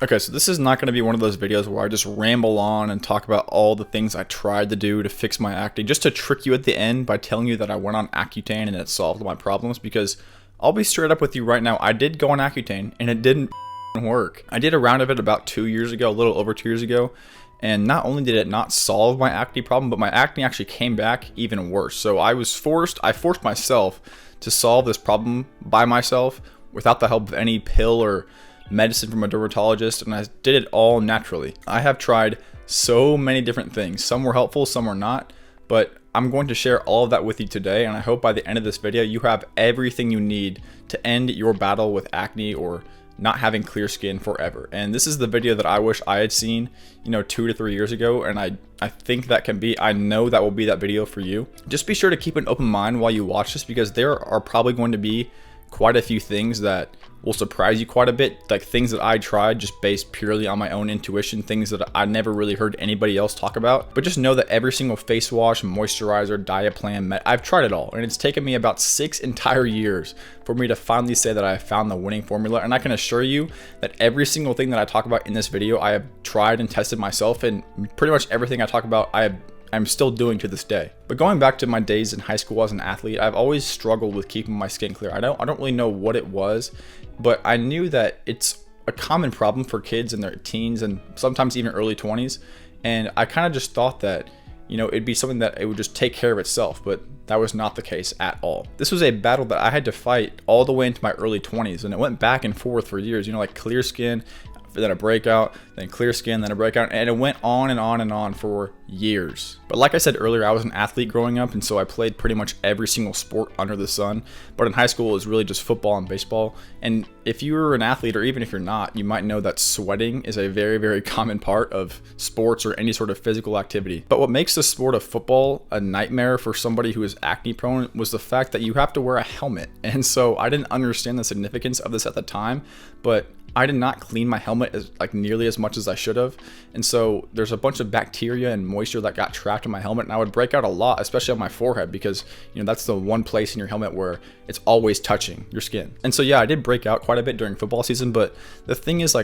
Okay, so this is not going to be one of those videos where I just ramble on and talk about all the things I tried to do to fix my acne, just to trick you at the end by telling you that I went on Accutane and it solved my problems, because I'll be straight up with you right now, I did go on Accutane and it didn't work. I did a round of it about 2 years ago, a little over 2 years ago, and not only did it not solve my acne problem, but my acne actually came back even worse. So I forced myself to solve this problem by myself without the help of any pill or medicine from a dermatologist, and I did it all naturally. I have tried so many different things. Some were helpful, some were not, but I'm going to share all of that with you today, and I hope by the end of this video you have everything you need to end your battle with acne or not having clear skin forever. And this is the video that I wish I had seen, 2 to 3 years ago, and I think that can be, I know that will be that video for you. Just be sure to keep an open mind while you watch this, because there are probably going to be quite a few things that will surprise you quite a bit, like things that I tried just based purely on my own intuition, things that I never really heard anybody else talk about. But just know that every single face wash, moisturizer, diet plan, I've tried it all, and it's taken me about 6 entire years for me to finally say that I found the winning formula. And I can assure you that every single thing that I talk about in this video I have tried and tested myself, and pretty much everything I talk about I'm still doing to this day. But going back to my days in high school as an athlete, I've always struggled with keeping my skin clear. I don't really know what it was, but I knew that it's a common problem for kids in their teens and sometimes even early 20s. And I kind of just thought that, it'd be something that it would just take care of itself, but that was not the case at all. This was a battle that I had to fight all the way into my early 20s, and it went back and forth for years, like clear skin, then a breakout, then clear skin, then a breakout, and it went on and on and on for years. But like I said earlier, I was an athlete growing up, and so I played pretty much every single sport under the sun. But in high school, it was really just football and baseball. And if you were an athlete, or even if you're not, you might know that sweating is a very, very common part of sports or any sort of physical activity. But what makes the sport of football a nightmare for somebody who is acne prone was the fact that you have to wear a helmet. And so I didn't understand the significance of this at the time, but I did not clean my helmet nearly as much as I should have, and so there's a bunch of bacteria and moisture that got trapped in my helmet, and I would break out a lot, especially on my forehead, because that's the one place in your helmet where it's always touching your skin. And so yeah, I did break out quite a bit during football season, but the thing is,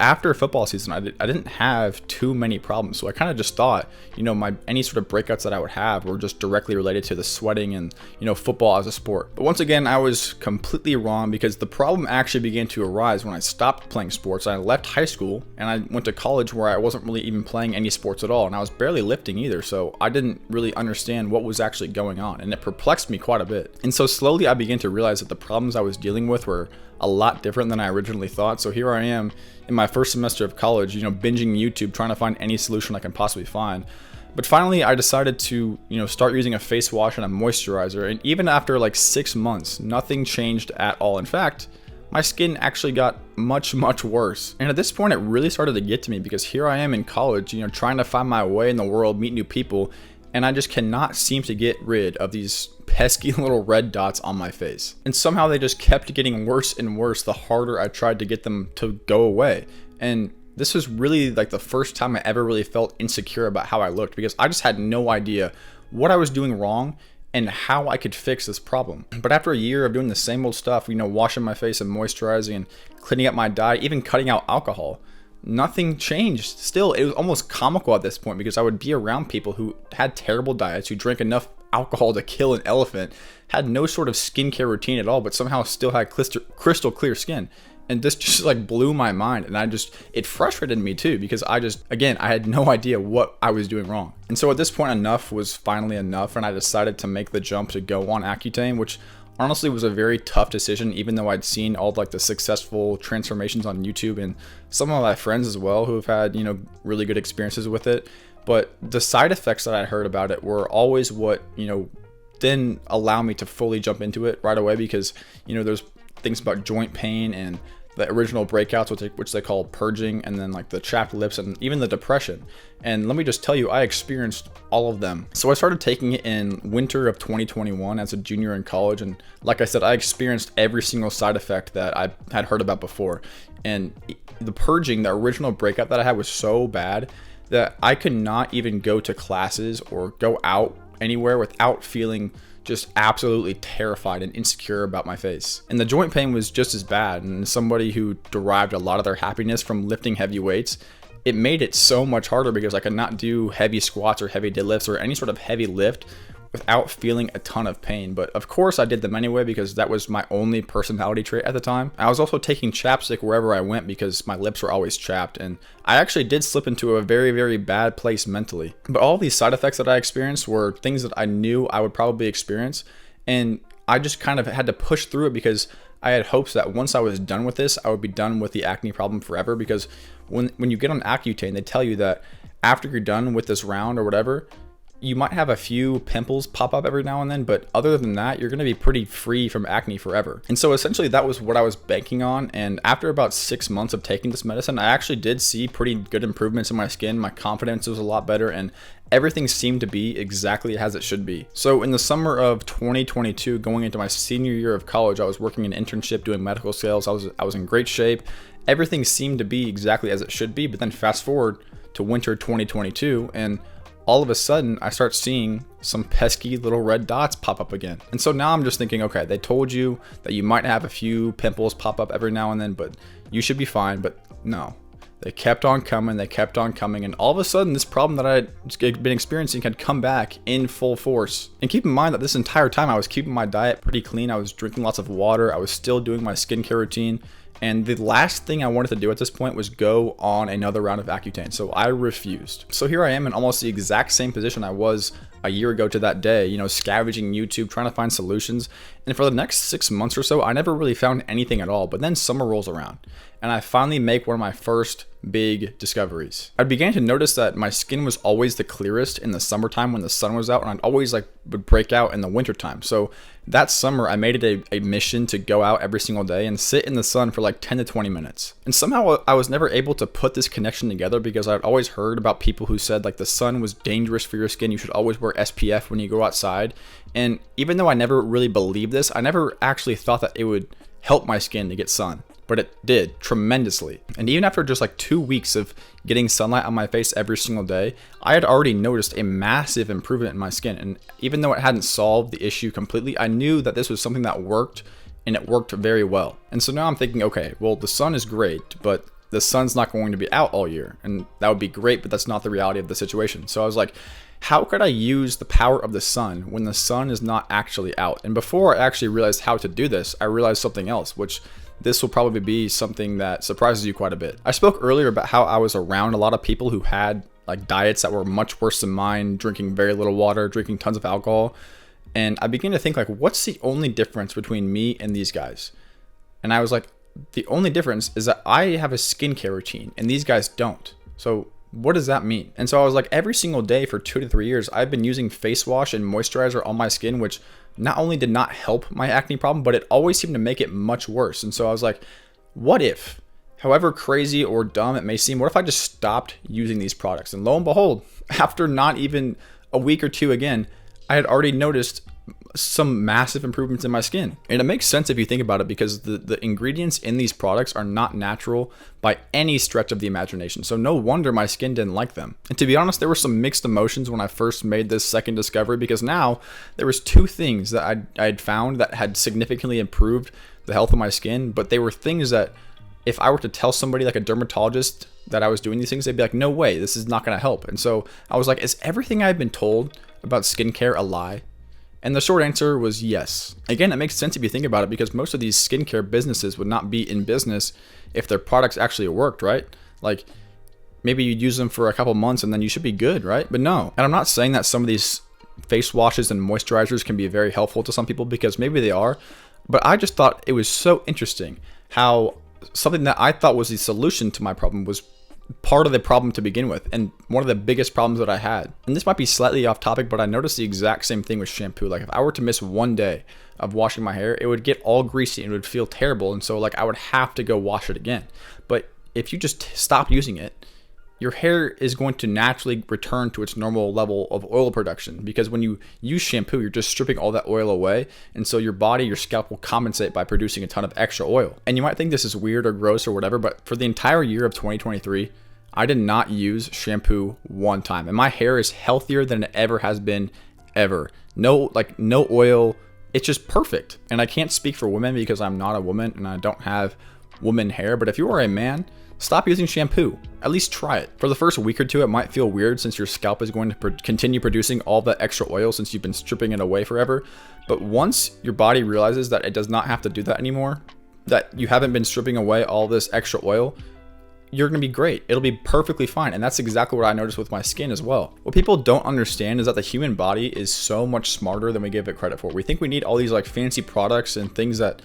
after football season, I didn't have too many problems. So I kind of just thought, any sort of breakouts that I would have were just directly related to the sweating and, football as a sport. But once again, I was completely wrong, because the problem actually began to arise when I stopped playing sports. I left high school and I went to college, where I wasn't really even playing any sports at all. And I was barely lifting either. So I didn't really understand what was actually going on. And it perplexed me quite a bit. And so slowly I began to realize that the problems I was dealing with were a lot different than I originally thought. So here I am in my first semester of college, binging YouTube, trying to find any solution I can possibly find. But finally, I decided to, start using a face wash and a moisturizer. And even after 6 months, nothing changed at all. In fact, my skin actually got much, much worse. And at this point, it really started to get to me, because here I am in college, trying to find my way in the world, meet new people, and I just cannot seem to get rid of these pesky little red dots on my face. And somehow they just kept getting worse and worse the harder I tried to get them to go away. And this was really the first time I ever really felt insecure about how I looked, because I just had no idea what I was doing wrong and how I could fix this problem. But after a year of doing the same old stuff, washing my face and moisturizing and cleaning up my diet, even cutting out alcohol, nothing changed. Still, it was almost comical at this point, because I would be around people who had terrible diets, who drank enough alcohol to kill an elephant, had no sort of skincare routine at all, but somehow still had crystal clear skin. And this just blew my mind, and it frustrated me too, because I had no idea what I was doing wrong. And so at this point, enough was finally enough, and I decided to make the jump to go on Accutane, which honestly was a very tough decision, even though I'd seen all the successful transformations on YouTube and some of my friends as well who have had, really good experiences with it. But the side effects that I heard about it were always what, didn't allow me to fully jump into it right away, because, there's things about joint pain and the original breakouts, which they call purging, and then the chapped lips and even the depression. And let me just tell you, I experienced all of them. So I started taking it in winter of 2021 as a junior in college, and like I said, I experienced every single side effect that I had heard about before. And the purging, the original breakout that I had, was so bad that I could not even go to classes or go out anywhere without feeling just absolutely terrified and insecure about my face. And the joint pain was just as bad, and as somebody who derived a lot of their happiness from lifting heavy weights, it made it so much harder because I could not do heavy squats or heavy deadlifts or any sort of heavy lift without feeling a ton of pain. But of course I did them anyway because that was my only personality trait at the time. I was also taking chapstick wherever I went because my lips were always chapped, and I actually did slip into a very, very bad place mentally. But all these side effects that I experienced were things that I knew I would probably experience, and I just kind of had to push through it because I had hopes that once I was done with this, I would be done with the acne problem forever. Because when you get on Accutane, they tell you that after you're done with this round or whatever, you might have a few pimples pop up every now and then, but other than that, you're going to be pretty free from acne forever. And so essentially that was what I was banking on. And after about 6 months of taking this medicine, I actually did see pretty good improvements in my skin. My confidence was a lot better, and everything seemed to be exactly as it should be. So in the summer of 2022, going into my senior year of college, I was working an internship doing medical sales. I was in great shape. Everything seemed to be exactly as it should be. But then fast forward to winter 2022, and all of a sudden I start seeing some pesky little red dots pop up again. And so now I'm just thinking, okay, they told you that you might have a few pimples pop up every now and then, but you should be fine. But no, they kept on coming, and all of a sudden this problem that I'd been experiencing had come back in full force. And keep in mind that this entire time I was keeping my diet pretty clean. I was drinking lots of water. I was still doing my skincare routine. And the last thing I wanted to do at this point was go on another round of Accutane. So I refused. So here I am in almost the exact same position I was a year ago to that day, you know, scavenging YouTube, trying to find solutions. And for the next 6 months or so, I never really found anything at all. But then summer rolls around, and I finally make one of my first big discoveries. I began to notice that my skin was always the clearest in the summertime when the sun was out, and I'd always would break out in the wintertime. So that summer I made it a mission to go out every single day and sit in the sun for like 10 to 20 minutes. And somehow I was never able to put this connection together because I'd always heard about people who said like the sun was dangerous for your skin. You should always wear SPF when you go outside. And even though I never really believed this, I never actually thought that it would help my skin to get sun. But it did tremendously. And even after just like 2 weeks of getting sunlight on my face every single day, I had already noticed a massive improvement in my skin. And even though it hadn't solved the issue completely, I knew that this was something that worked, and it worked very well. And so now I'm thinking, okay, well, the sun is great, but the sun's not going to be out all year. And that would be great, but that's not the reality of the situation. So I was like, how could I use the power of the sun when the sun is not actually out? And before I actually realized how to do this, I realized something else, which this will probably be something that surprises you quite a bit. I spoke earlier about how I was around a lot of people who had like diets that were much worse than mine, drinking very little water, drinking tons of alcohol. And I began to think like, what's the only difference between me and these guys? And I was like, the only difference is that I have a skincare routine and these guys don't. So what does that mean? And so I was like, every single day for 2 to 3 years, I've been using face wash and moisturizer on my skin, which not only did not help my acne problem, but it always seemed to make it much worse. And so I was like, what if, however crazy or dumb it may seem, what if I just stopped using these products? And lo and behold, after not even a week or two again, I had already noticed some massive improvements in my skin. And it makes sense if you think about it, because the ingredients in these products are not natural by any stretch of the imagination. So no wonder my skin didn't like them. And to be honest, there were some mixed emotions when I first made this second discovery, because now there was 2 things that I had found that had significantly improved the health of my skin, but they were things that if I were to tell somebody like a dermatologist that I was doing these things, they'd be like, no way, this is not gonna help. And so I was like, is everything I've been told about skincare a lie? And the short answer was yes. Again, it makes sense if you think about it, because most of these skincare businesses would not be in business if their products actually worked, right? Like maybe you'd use them for a couple months and then you should be good, right? But no. And I'm not saying that some of these face washes and moisturizers can be very helpful to some people, because maybe they are, but I just thought it was so interesting how something that I thought was the solution to my problem was part of the problem to begin with, and one of the biggest problems that I had. And this might be slightly off topic, but I noticed the exact same thing with shampoo. Like if I were to miss 1 day of washing my hair, it would get all greasy and it would feel terrible, and so like I would have to go wash it again. But if you just stop using it, your hair is going to naturally return to its normal level of oil production, because when you use shampoo, you're just stripping all that oil away, and so your body, your scalp will compensate by producing a ton of extra oil. And you might think this is weird or gross or whatever, but for the entire year of 2023, I did not use shampoo 1 time, and my hair is healthier than it ever has been ever. No, like no oil. It's just perfect. And I can't speak for women because I'm not a woman and I don't have woman hair. But if you are a man, stop using shampoo. At least try it. For the first week or two, it might feel weird since your scalp is going to continue producing all that extra oil since you've been stripping it away forever. But once your body realizes that it does not have to do that anymore, that you haven't been stripping away all this extra oil, you're going to be great. It'll be perfectly fine. And that's exactly what I noticed with my skin as well. What people don't understand is that the human body is so much smarter than we give it credit for. We think we need all these like fancy products and things that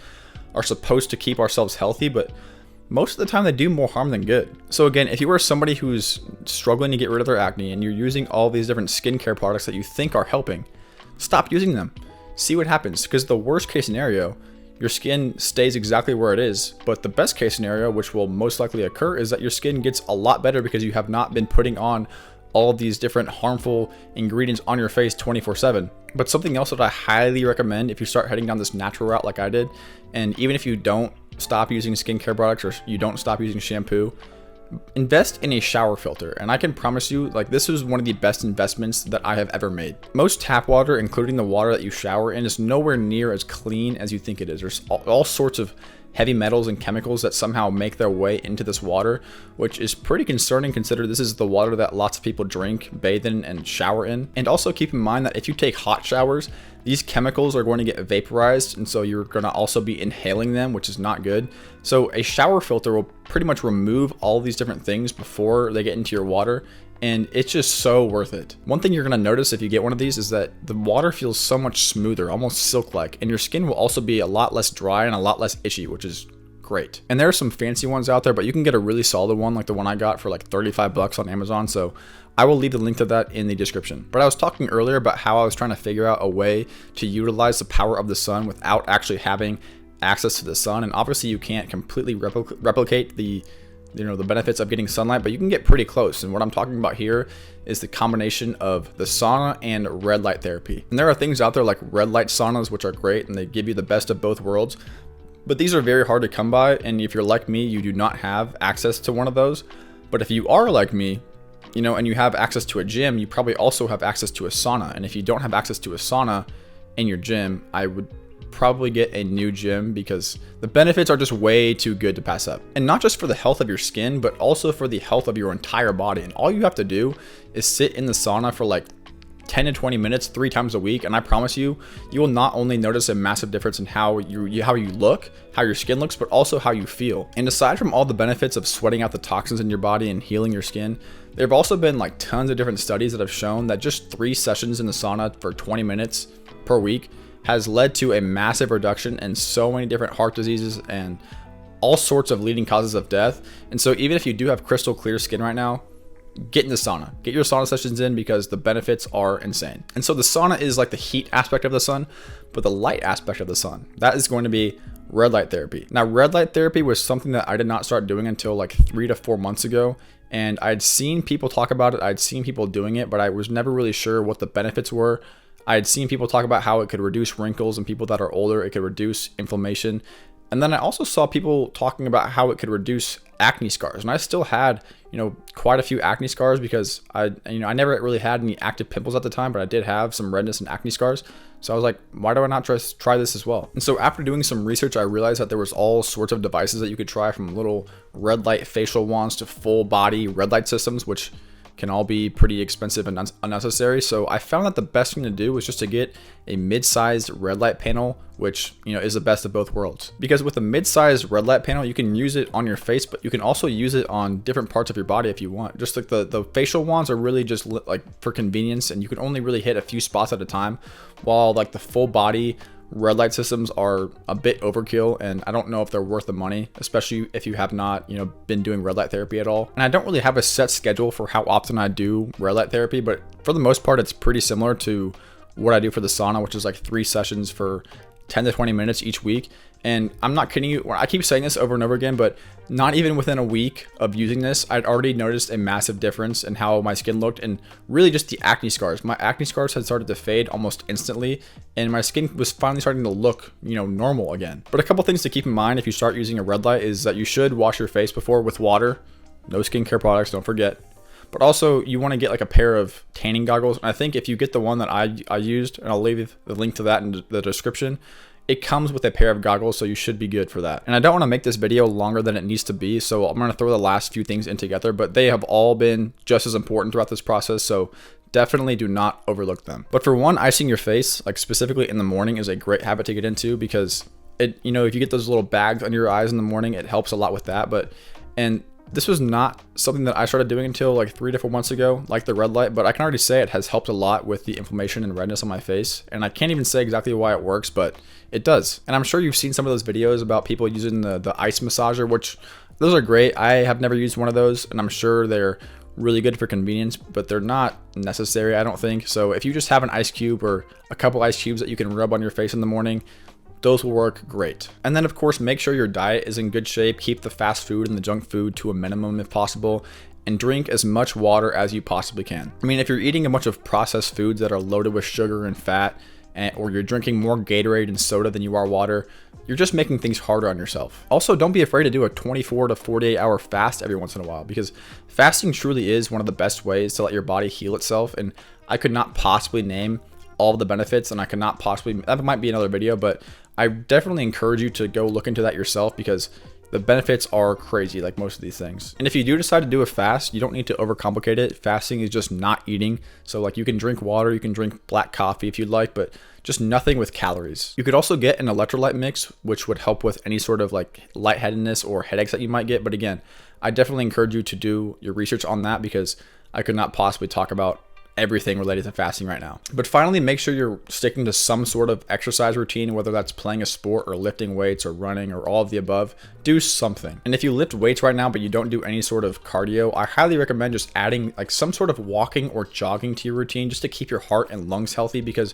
are supposed to keep ourselves healthy, but most of the time they do more harm than good. So again, if you are somebody who's struggling to get rid of their acne and you're using all these different skincare products that you think are helping, stop using them. See what happens, because the worst case scenario, your skin stays exactly where it is, but the best case scenario, which will most likely occur, is that your skin gets a lot better because you have not been putting on all of these different harmful ingredients on your face 24/7. But something else that I highly recommend if you start heading down this natural route like I did, and even if you don't stop using skincare products or you don't stop using shampoo, invest in a shower filter. And I can promise you, like, this is one of the best investments that I have ever made. Most tap water, including the water that you shower in, is nowhere near as clean as you think it is. There's all sorts of heavy metals and chemicals that somehow make their way into this water, which is pretty concerning considering this is the water that lots of people drink, bathe in, and shower in. And also keep in mind that if you take hot showers, these chemicals are going to get vaporized, and so you're going to also be inhaling them, which is not good. So a shower filter will pretty much remove all these different things before they get into your water, and it's just so worth it. One thing you're going to notice if you get one of these is that the water feels so much smoother, almost silk-like, and your skin will also be a lot less dry and a lot less itchy, which is great. And there are some fancy ones out there, but you can get a really solid one like the one I got for like 35 bucks on Amazon. So I will leave the link to that in the description. But I was talking earlier about how I was trying to figure out a way to utilize the power of the sun without actually having access to the sun. And obviously you can't completely replicate the benefits of getting sunlight, but you can get pretty close. And what I'm talking about here is the combination of the sauna and red light therapy. And there are things out there like red light saunas, which are great and they give you the best of both worlds. But these are very hard to come by, and if you're like me, you do not have access to one of those. But if you are like me, and you have access to a gym, you probably also have access to a sauna. And if you don't have access to a sauna in your gym, I would probably get a new gym because the benefits are just way too good to pass up. And not just for the health of your skin, but also for the health of your entire body. And all you have to do is sit in the sauna for like 10 to 20 minutes 3 times a week, and I promise you, you will not only notice a massive difference in how you look, how your skin looks, but also how you feel. And aside from all the benefits of sweating out the toxins in your body and healing your skin, there have also been like tons of different studies that have shown that just 3 sessions in the sauna for 20 minutes per week has led to a massive reduction in so many different heart diseases and all sorts of leading causes of death. And so even if you do have crystal clear skin right now, get in the sauna. Get your sauna sessions in because the benefits are insane. And so the sauna is like the heat aspect of the sun, but the light aspect of the sun, that is going to be red light therapy. Now, red light therapy was something that I did not start doing until like 3 to 4 months ago. And I'd seen people talk about it. I'd seen people doing it, but I was never really sure what the benefits were. I had seen people talk about how it could reduce wrinkles in people that are older. It could reduce inflammation. And then I also saw people talking about how it could reduce acne scars. And I still had, quite a few acne scars because I never really had any active pimples at the time, but I did have some redness and acne scars. So I was like, why do I not try this as well? And so after doing some research, I realized that there was all sorts of devices that you could try, from little red light facial wands to full body red light systems, which can all be pretty expensive and unnecessary. So I found that the best thing to do was just to get a mid-sized red light panel, which is the best of both worlds. Because with a mid-sized red light panel, you can use it on your face, but you can also use it on different parts of your body if you want. Just like the facial wands are really just like for convenience, and you can only really hit a few spots at a time, while like the full body red light systems are a bit overkill, and I don't know if they're worth the money, especially if you have not, been doing red light therapy at all. And I don't really have a set schedule for how often I do red light therapy, but for the most part, it's pretty similar to what I do for the sauna, which is like 3 sessions for 10 to 20 minutes each week. And I'm not kidding you, I keep saying this over and over again, but not even within a week of using this, I'd already noticed a massive difference in how my skin looked, and really just the acne scars. My acne scars had started to fade almost instantly, and my skin was finally starting to look, normal again. But a couple things to keep in mind if you start using a red light is that you should wash your face before with water. No skincare products, don't forget. But also you want to get like a pair of tanning goggles. And I think if you get the one that I used, and I'll leave the link to that in the description, it comes with a pair of goggles, so you should be good for that. And I don't want to make this video longer than it needs to be, so I'm going to throw the last few things in together, but they have all been just as important throughout this process, so definitely do not overlook them. But for one, icing your face, like specifically in the morning, is a great habit to get into because it, you know, if you get those little bags under your eyes in the morning, it helps a lot with that. And this was not something that I started doing until like 3 to 4 months ago, like the red light, but I can already say it has helped a lot with the inflammation and redness on my face. And I can't even say exactly why it works, but it does. And I'm sure you've seen some of those videos about people using the ice massager, which those are great. I have never used one of those, and I'm sure they're really good for convenience, but they're not necessary, I don't think. So if you just have an ice cube or a couple ice cubes that you can rub on your face in the morning, those will work great. And then of course, make sure your diet is in good shape. Keep the fast food and the junk food to a minimum if possible, and drink as much water as you possibly can. I mean, if you're eating a bunch of processed foods that are loaded with sugar and fat, or you're drinking more Gatorade and soda than you are water, you're just making things harder on yourself. Also, don't be afraid to do a 24 to 48 hour fast every once in a while, because fasting truly is one of the best ways to let your body heal itself. And I could not possibly name all the benefits, and I could not possibly, that might be another video, but I definitely encourage you to go look into that yourself, because the benefits are crazy, like most of these things. And if you do decide to do a fast, you don't need to overcomplicate it. Fasting is just not eating. So like you can drink water, you can drink black coffee if you'd like, but just nothing with calories. You could also get an electrolyte mix, which would help with any sort of like lightheadedness or headaches that you might get. But again, I definitely encourage you to do your research on that, because I could not possibly talk about everything related to fasting right now. But finally, make sure you're sticking to some sort of exercise routine, whether that's playing a sport or lifting weights or running or all of the above. Do something. And if you lift weights right now but you don't do any sort of cardio, I highly recommend just adding like some sort of walking or jogging to your routine, just to keep your heart and lungs healthy. Because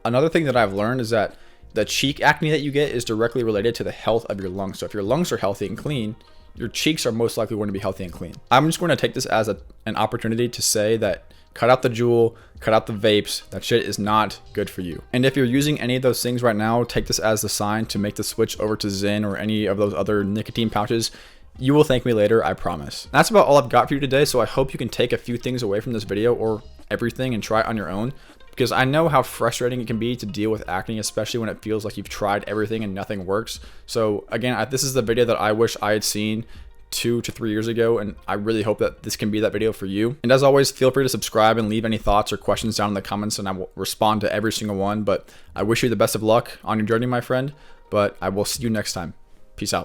another thing that I've learned is that the cheek acne that you get is directly related to the health of your lungs. So if your lungs are healthy and clean, your cheeks are most likely going to be healthy and clean. I'm just going to take this as an opportunity to say that cut out the Juul, cut out the vapes. That shit is not good for you. And if you're using any of those things right now, take this as the sign to make the switch over to Zyn or any of those other nicotine pouches. You will thank me later, I promise. That's about all I've got for you today, so I hope you can take a few things away from this video, or everything, and try it on your own. Because I know how frustrating it can be to deal with acne, especially when it feels like you've tried everything and nothing works. So again, this is the video that I wish I had seen 2 to 3 years ago, and I really hope that this can be that video for you. And as always, feel free to subscribe and leave any thoughts or questions down in the comments, and I will respond to every single one. But I wish you the best of luck on your journey, my friend, but I will see you next time. Peace out.